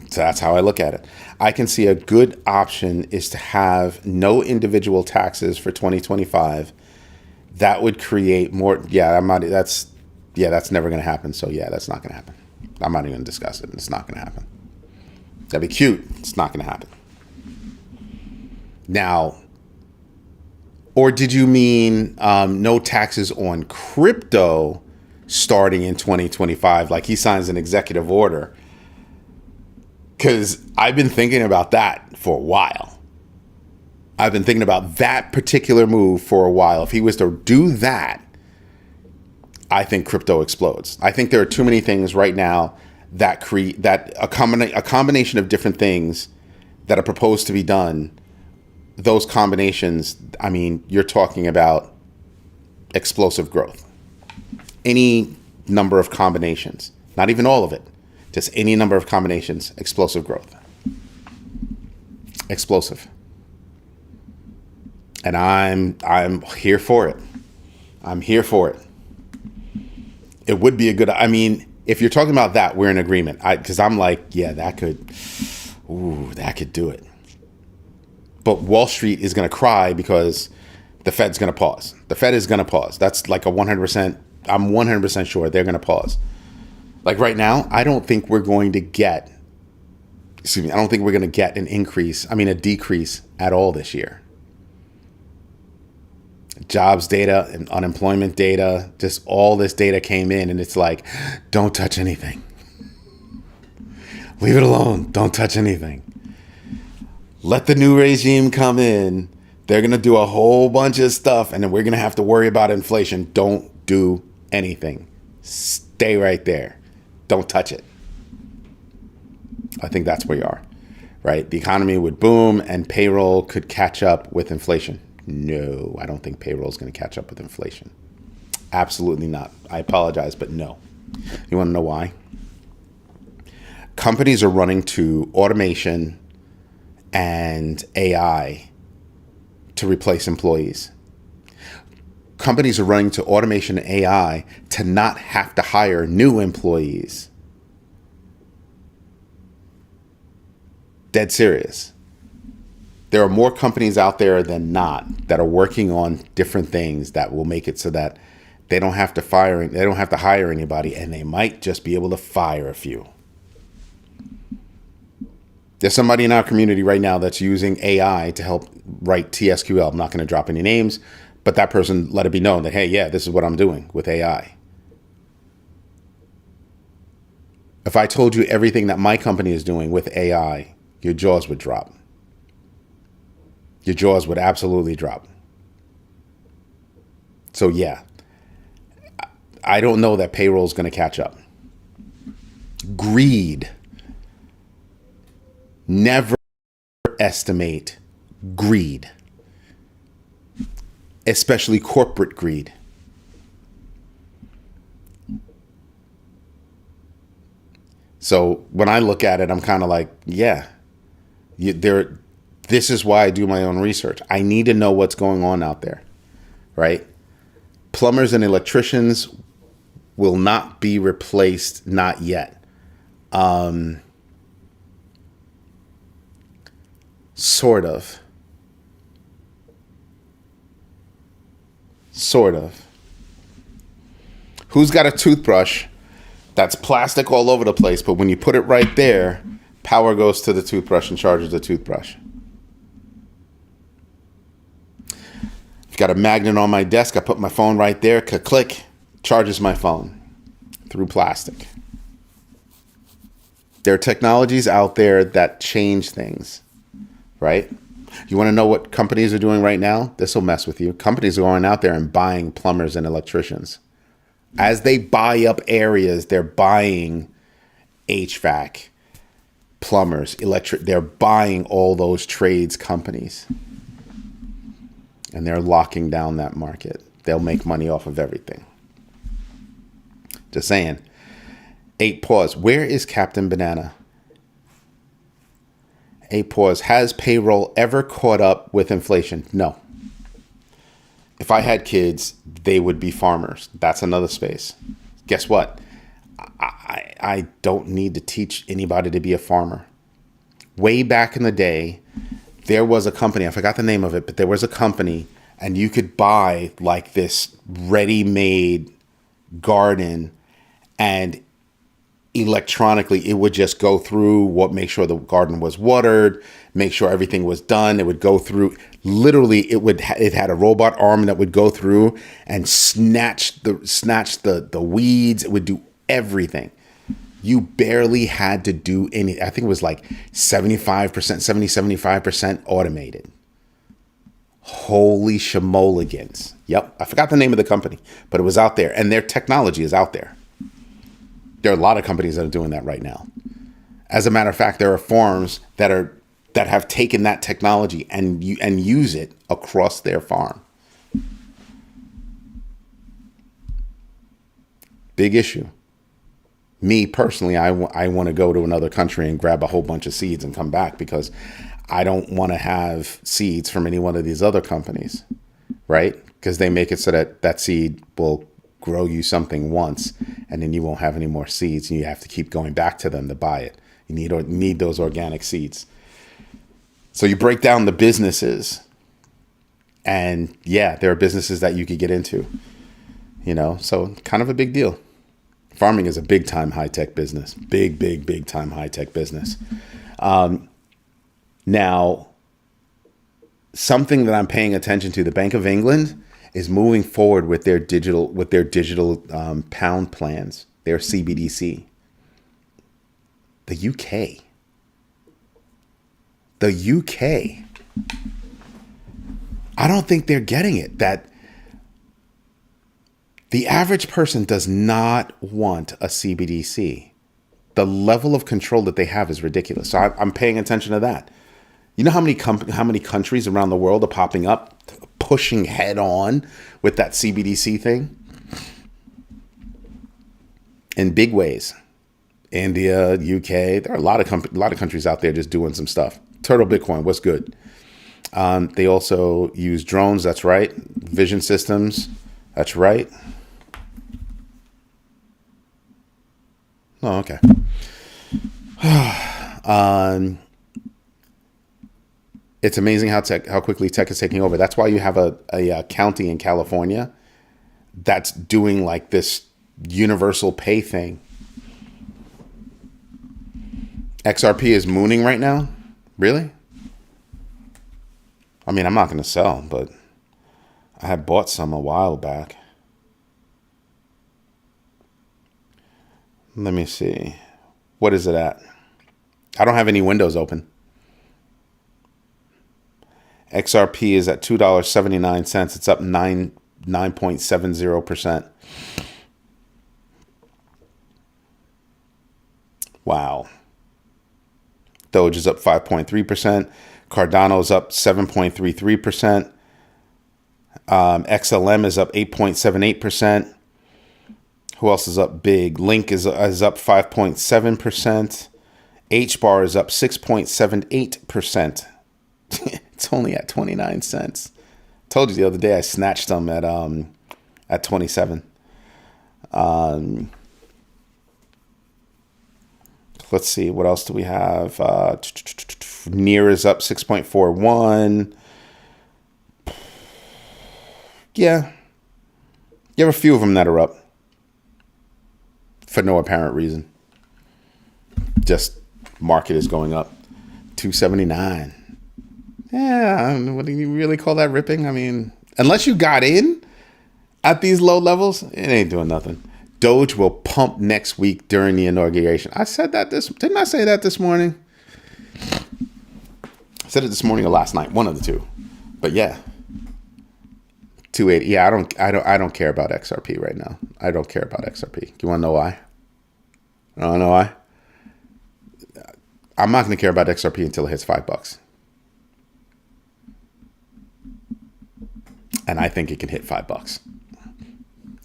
So that's how I look at it. I can see a good option is to have no individual taxes for 2025. That would create more. That's never going to happen. So yeah, that's not going to happen. I'm not even going to discuss it. It's not going to happen. That'd be cute. It's not going to happen. Now, or did you mean no taxes on crypto starting in 2025? Like he signs an executive order? Because I've been thinking about that for a while. I've been thinking about that particular move for a while. If he was to do that, I think crypto explodes. I think there are too many things right now that create that a combination of different things that are proposed to be done. Those combinations, I mean, you're talking about explosive growth. Any number of combinations, not even all of it, just any number of combinations, explosive growth. Explosive. And I'm here for it. I'm here for it. It would be a good, I mean, if you're talking about that, we're in agreement. Because I'm like, yeah, that could do it. But Wall Street is going to cry because the Fed's going to pause. The Fed is going to pause. That's like a 100%. I'm 100% sure they're going to pause. Like right now, I don't think we're going to get an increase. I mean, a decrease at all this year. Jobs data and unemployment data, just all this data came in, and it's like, don't touch anything. Leave it alone. Don't touch anything. Let the new regime come in. They're going to do a whole bunch of stuff, and then we're going to have to worry about inflation. Don't do anything. Stay right there. Don't touch it. I think that's where you are, right? The economy would boom, and payroll could catch up with inflation. No, I don't think payroll is going to catch up with inflation. Absolutely not. I apologize, but no. You want to know why? Companies are running to automation and AI to replace employees. Companies are running to automation and AI to not have to hire new employees. Dead serious. There are more companies out there than not that are working on different things that will make it so that they don't have to hire anybody, and they might just be able to fire a few. There's somebody in our community right now that's using AI to help write TSQL. I'm not going to drop any names, but that person let it be known that, hey, yeah, this is what I'm doing with AI. If I told you everything that my company is doing with AI, your jaws would drop. Your jaws would absolutely drop. So yeah, I don't know that payroll is going to catch up. Greed. Never estimate greed, especially corporate greed. So when I look at it, I'm kind of like, yeah, this is why I do my own research. I need to know what's going on out there, right? Plumbers and electricians will not be replaced, not yet. Sort of. Who's got a toothbrush that's plastic all over the place, but when you put it right there, power goes to the toothbrush and charges the toothbrush? I've got a magnet on my desk. I put my phone right there. Click, charges my phone through plastic. There are technologies out there that change things, right? You want to know what companies are doing right now? This will mess with you. Companies are going out there and buying plumbers and electricians. As they buy up areas, they're buying HVAC, plumbers, electric. They're buying all those trades companies. And they're locking down that market. They'll make money off of everything. Just saying. 8 pause. Where is Captain Banana? 8 pause. Has payroll ever caught up with inflation? No. If I had kids, they would be farmers. That's another space. Guess what? I don't need to teach anybody to be a farmer. Way back in the day, there was a company, I forgot the name of it, but there was a company and you could buy like this ready-made garden and electronically it would just go through make sure the garden was watered, make sure everything was done. It would go through, literally it had a robot arm that would go through and snatch the weeds. It would do everything. You barely had to do any. I think it was like 75% automated. Holy shimolligans. Yep. I forgot the name of the company, but it was out there and their technology is out there. There are a lot of companies that are doing that right now. As a matter of fact, there are farms that have taken that technology and use it across their farm. Big issue. Me personally, I want to go to another country and grab a whole bunch of seeds and come back because I don't want to have seeds from any one of these other companies, right? Because they make it so that seed will grow you something once and then you won't have any more seeds and you have to keep going back to them to buy it. You need those organic seeds. So you break down the businesses and yeah, there are businesses that you could get into, so kind of a big deal. Farming is a big time high-tech business, big time high-tech business. Now, something that I'm paying attention to, the Bank of England is moving forward with their digital pound plans, their CBDC. The UK. I don't think they're getting it. That the average person does not want a CBDC. The level of control that they have is ridiculous. So I'm paying attention to that. You know how many countries around the world are popping up, pushing head on with that CBDC thing? In big ways. India, UK, there are a lot of countries out there just doing some stuff. Turtle Bitcoin, what's good? They also use drones, that's right. Vision systems, that's right. Oh, okay. It's amazing how quickly tech is taking over. That's why you have a county in California that's doing like this universal pay thing. XRP is mooning right now? Really? I mean, I'm not going to sell, but I had bought some a while back. Let me see. What is it at? I don't have any windows open. XRP is at $2.79. It's up 9.70%. Wow. Doge is up 5.3%. Cardano's up 7.33%. XLM is up 8.78%. Who else is up big? Link is up 5.7%. HBAR is up 6.78%. It's only at 29 cents. Told you the other day I snatched them at 27. Let's see, what else do we have? NEAR is up 6.41. Yeah. You have a few of them that are up for no apparent reason. Just market is going up. 279. Yeah, what do you really call that ripping? I mean, unless you got in at these low levels, it ain't doing nothing. Doge will pump next week during the inauguration. I said that didn't I say that this morning? I said it this morning or last night, one of the two. But yeah. 280. Yeah, I don't care about XRP right now. I don't care about XRP. You want to know why? I don't know why. I'm not going to care about XRP until it hits $5. And I think it can hit $5.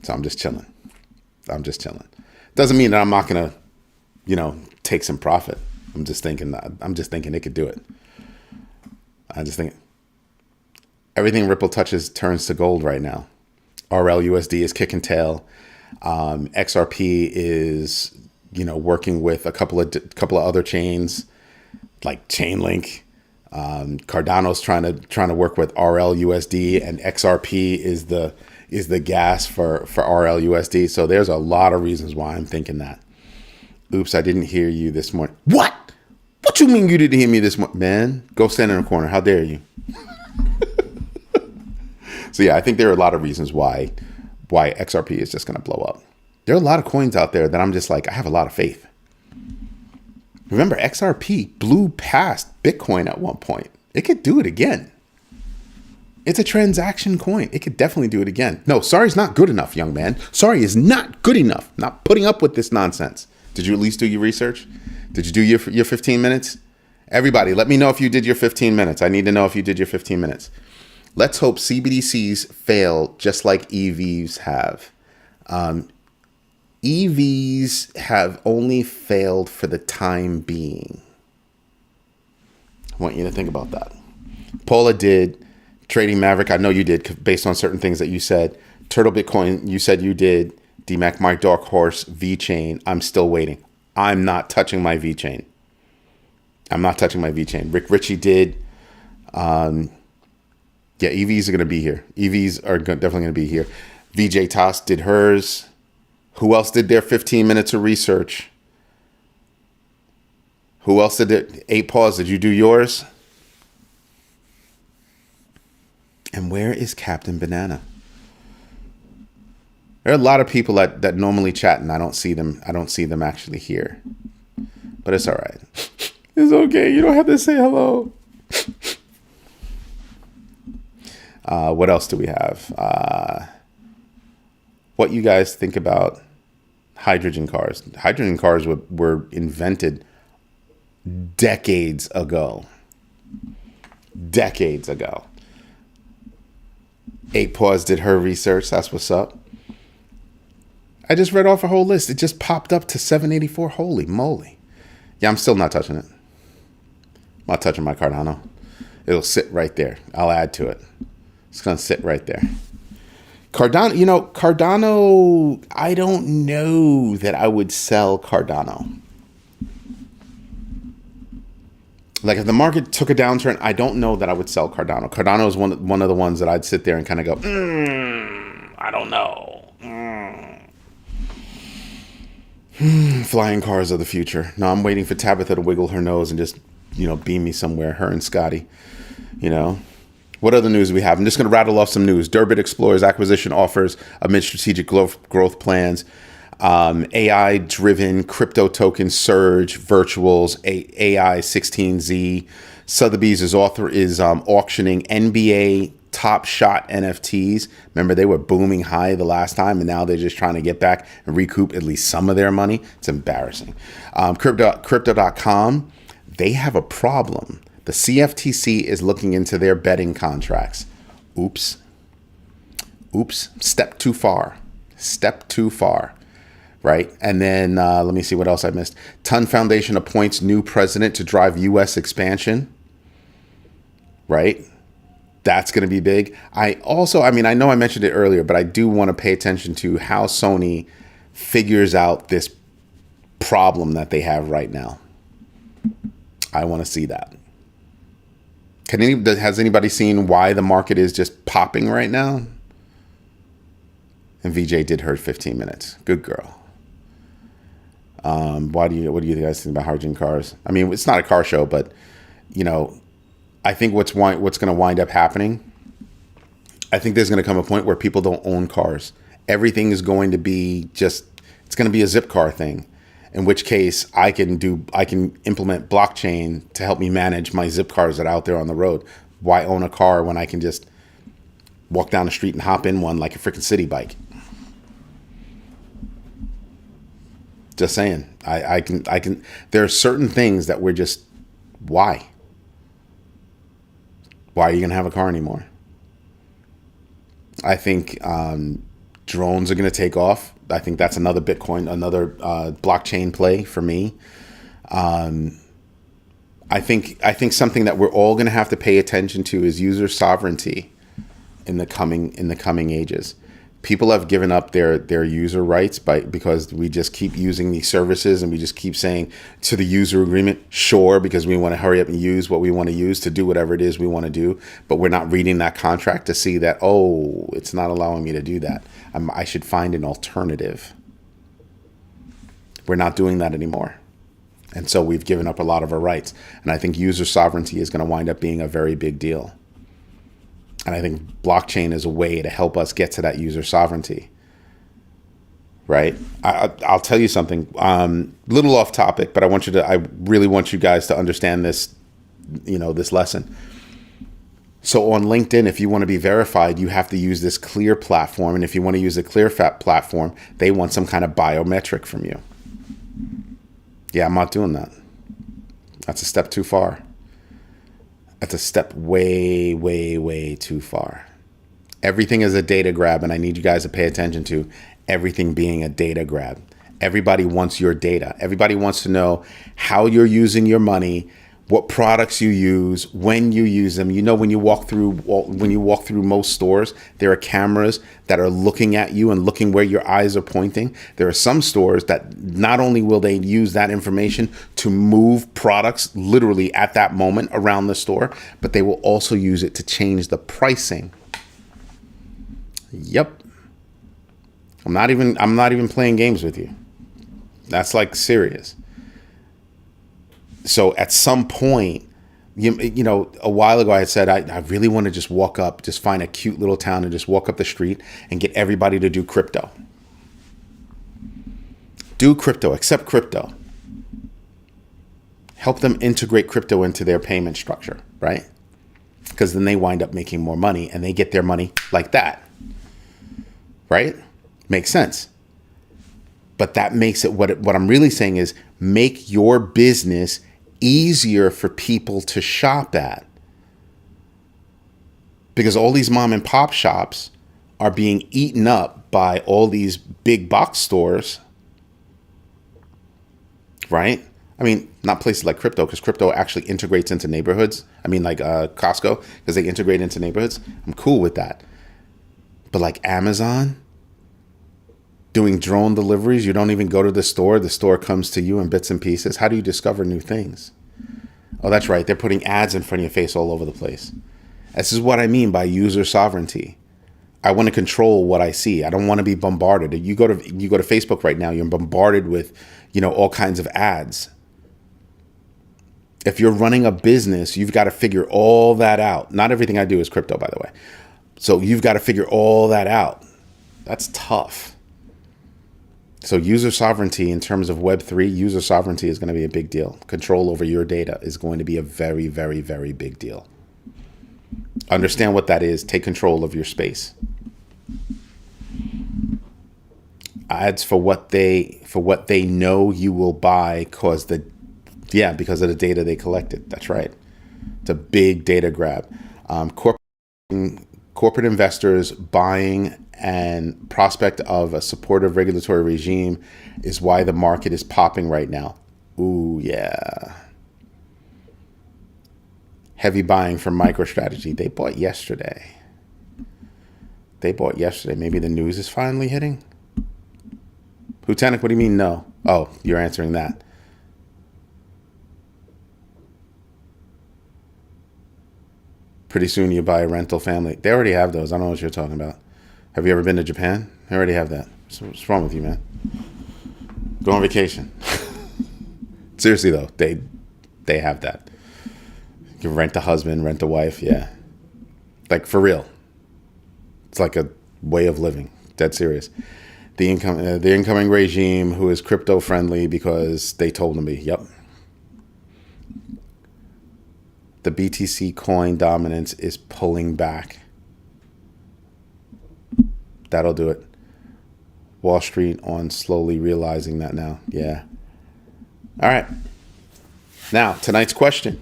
So I'm just chilling. Doesn't mean that I'm not going to, take some profit. I'm just thinking it could do it. I just think everything Ripple touches turns to gold right now. RLUSD is kicking tail. XRP is, working with a couple of other chains like Chainlink. Cardano's trying to work with RLUSD, and XRP is the gas for RLUSD. So there's a lot of reasons why I'm thinking that. Oops, I didn't hear you this morning. What? What you mean you didn't hear me this morning? Man, go stand in a corner. How dare you? So yeah, I think there are a lot of reasons why XRP is just going to blow up. There are a lot of coins out there that I'm just like, I have a lot of faith. Remember, XRP blew past Bitcoin at one point. It could do it again. It's a transaction coin. It could definitely do it again. No, sorry is not good enough, young man. Sorry is not good enough. Not putting up with this nonsense. Did you at least do your research? Did you do your 15 minutes? Everybody, let me know if you did your 15 minutes. I need to know if you did your 15 minutes. Let's hope CBDCs fail just like EVs have. EVs have only failed for the time being. I want you to think about that. Paula did. Trading Maverick, I know you did based on certain things that you said. Turtle Bitcoin, you said you did. DMAC, my dark horse, VeChain, I'm still waiting. I'm not touching my VeChain. Rick Ritchie did. Yeah, EVs are going to be here. EVs are definitely going to be here. VJ Toss did hers. Who else did their 15 minutes of research? Who else did it? 8 Paws, did you do yours? And where is Captain Banana? There are a lot of people that normally chat and I don't see them actually here. But it's all right. It's okay. You don't have to say hello. What else do we have? What you guys think about hydrogen cars? Hydrogen cars were invented decades ago. 8 Paws did her research. That's what's up. I just read off a whole list. It just popped up to 784. Holy moly. Yeah, I'm still not touching it. I'm not touching my Cardano. It'll sit right there. I'll add to it. It's going to sit right there. Cardano, I don't know that I would sell Cardano. Like if the market took a downturn, I don't know that I would sell Cardano. Cardano is one of the ones that I'd sit there and kind of go, I don't know. Flying cars of the future. No, I'm waiting for Tabitha to wiggle her nose and just, beam me somewhere, her and Scotty. What other news do we have? I'm just going to rattle off some news. Durbit explores acquisition offers amid strategic growth plans. AI-driven crypto token surge, virtuals, AI 16Z. Sotheby's is auctioning NBA Top Shot NFTs. Remember, they were booming high the last time, and now they're just trying to get back and recoup at least some of their money. It's embarrassing. Crypto.com, they have a problem. The CFTC is looking into their betting contracts. Oops. Step too far. Right? And then let me see what else I missed. Ton Foundation appoints new president to drive U.S. expansion. Right? That's going to be big. I know I mentioned it earlier, but I do want to pay attention to how Sony figures out this problem that they have right now. I want to see that. Has anybody seen why the market is just popping right now? And VJ did her 15 minutes. Good girl. What do you guys think about Harjin cars? I mean, it's not a car show, but I think what's going to wind up happening, I think there's going to come a point where people don't own cars. Everything is going to be it's going to be a zip car thing, in which case I can implement blockchain to help me manage my zip cars that are out there on the road. Why own a car when I can just walk down the street and hop in one like a freaking city bike? Just saying. I can. There are certain things that we're just, why? Why are you going to have a car anymore? I think drones are going to take off. I think that's another blockchain play for me. I think something that we're all going to have to pay attention to is user sovereignty in the coming ages. People have given up their user rights because we just keep using these services, and we just keep saying to the user agreement, sure, because we want to hurry up and use what we want to use to do whatever it is we want to do. But we're not reading that contract to see that, it's not allowing me to do that. I should find an alternative. We're not doing that anymore. And so we've given up a lot of our rights. And I think user sovereignty is going to wind up being a very big deal. And I think blockchain is a way to help us get to that user sovereignty, right? I'll tell you something, little off topic, but I really want you guys to understand this, this lesson. So on LinkedIn, if you want to be verified, you have to use this Clear platform. And if you want to use the Clear platform, they want some kind of biometric from you. Yeah, I'm not doing that. That's a step too far. That's a step way, way, way too far. Everything is a data grab, and I need you guys to pay attention to everything being a data grab. Everybody wants your data. Everybody wants to know how you're using your money, what products you use, when you use them. When you walk through most stores, there are cameras that are looking at you and looking where your eyes are pointing. There are some stores that not only will they use that information to move products literally at that moment around the store, but they will also use it to change the pricing. Yep. I'm not even playing games with you. That's like serious. So at some point, a while ago I had said I really want to just find a cute little town and just walk up the street and get everybody to do crypto. Do crypto, accept crypto. Help them integrate crypto into their payment structure, right? Because then they wind up making more money and they get their money like that, right? Makes sense. But that makes it, what I'm really saying is make your business easier for people to shop at, because all these mom and pop shops are being eaten up by all these big box stores, right? I mean, not places like crypto, because crypto actually integrates into neighborhoods. I mean, like Costco, because they integrate into neighborhoods. I'm cool with that. But like Amazon, doing drone deliveries, you don't even go to the store comes to you in bits and pieces. How do you discover new things? Oh, that's right, they're putting ads in front of your face all over the place. This is what I mean by user sovereignty. I want to control what I see. I don't want to be bombarded. You go to Facebook right now, you're bombarded with, all kinds of ads. If you're running a business, you've got to figure all that out. Not everything I do is crypto, by the way. So you've got to figure all that out. That's tough. So user sovereignty in terms of Web3, user sovereignty is going to be a big deal. Control over your data is going to be a very, very, very big deal. Understand what that is. Take control of your space. Ads for what they know you will buy because of the data they collected. That's right. It's a big data grab. Corporate investors buying and prospect of a supportive regulatory regime is why the market is popping right now. Ooh, yeah. Heavy buying from MicroStrategy. They bought yesterday. Maybe the news is finally hitting. Lieutenant, what do you mean no? Oh, you're answering that. Pretty soon you buy a rental family. They already have those. I don't know what you're talking about. Have you ever been to Japan? They already have that. What's wrong with you, man? Go on vacation. Seriously, though, they have that. You can rent a husband, rent a wife, yeah. Like, for real. It's like a way of living. Dead serious. The incoming regime who is crypto-friendly because they told them to be. Yep. The BTC coin dominance is pulling back. That'll do it. Wall Street on slowly realizing that now. Yeah. All right. Now, tonight's question.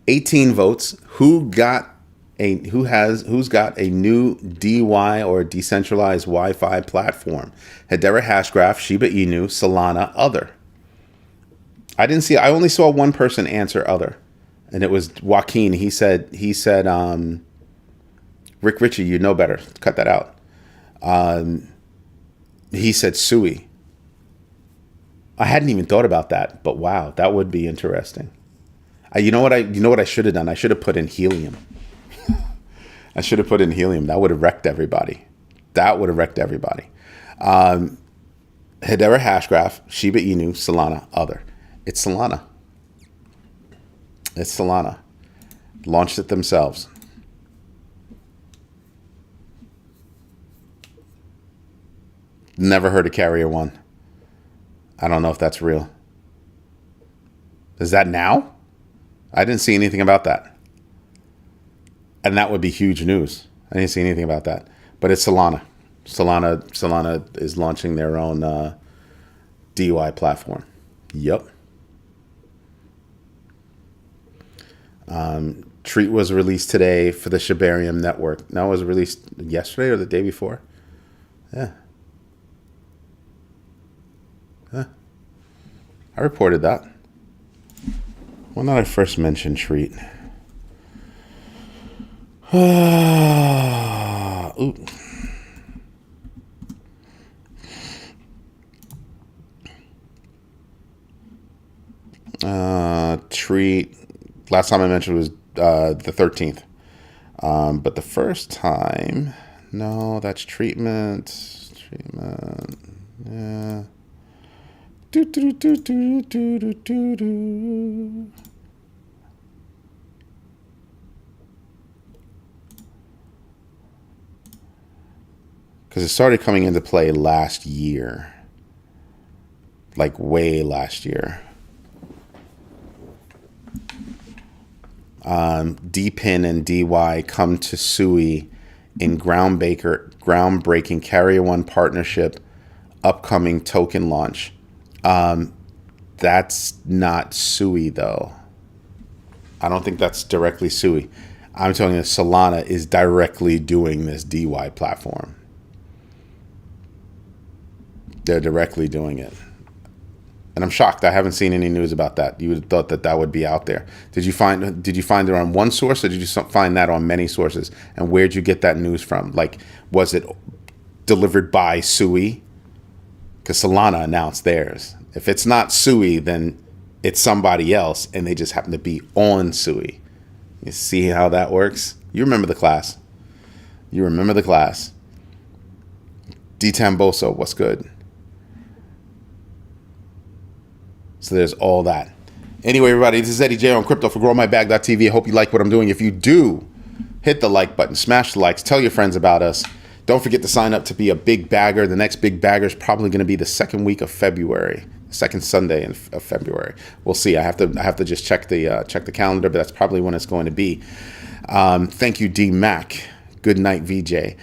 18 votes. Who's got a new DY or decentralized Wi-Fi platform? Hedera Hashgraph, Shiba Inu, Solana, other. I only saw one person answer other, and it was Joaquin. He said, Rick Ritchie, you know better. Cut that out. He said Sui. I hadn't even thought about that, but wow, that would be interesting. You know what I should have done? I should have put in helium. That would have wrecked everybody. Hedera Hashgraph, Shiba Inu, Solana, other. It's Solana. Launched it themselves. Never heard of Carrier One. I don't know if that's real. Is that now? I didn't see anything about that. And that would be huge news. I didn't see anything about that. But it's Solana. Solana is launching their own DUI platform. Yep. Treat was released today for the Shibarium network. No, it was released yesterday or the day before. Yeah. I reported that. When did I first mention Treat? Ooh. Treat. Last time I mentioned was the 13th. But the first time, no, that's treatment. Yeah. Because it started coming into play last year. Like way last year. DPIN and DY come to SUI in groundbreaking Carrier One partnership, upcoming token launch. That's not SUI though. I don't think that's directly SUI. I'm telling you, Solana is directly doing this DY platform. They're directly doing it. And I'm shocked. I haven't seen any news about that. You would have thought that would be out there. Did you find it on one source, or did you find that on many sources? And where'd you get that news from? Like, was it delivered by SUI? Because Solana announced theirs. If it's not SUI, then it's somebody else, and they just happen to be on SUI. You see how that works? You remember the class. You remember the class. D Tamboso, what's good? So there's all that. Anyway, everybody, this is Eddie J on Crypto for GrowMyBag.tv. I hope you like what I'm doing. If you do, hit the like button, smash the likes, tell your friends about us. Don't forget to sign up to be a big bagger. The next big bagger is probably going to be the second week of February, second Sunday of February. We'll see. I have to just check the calendar, but that's probably when it's going to be. Thank you, D Mac. Good night, VJ.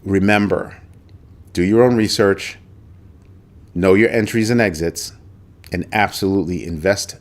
Remember, do your own research, know your entries and exits, and absolutely invest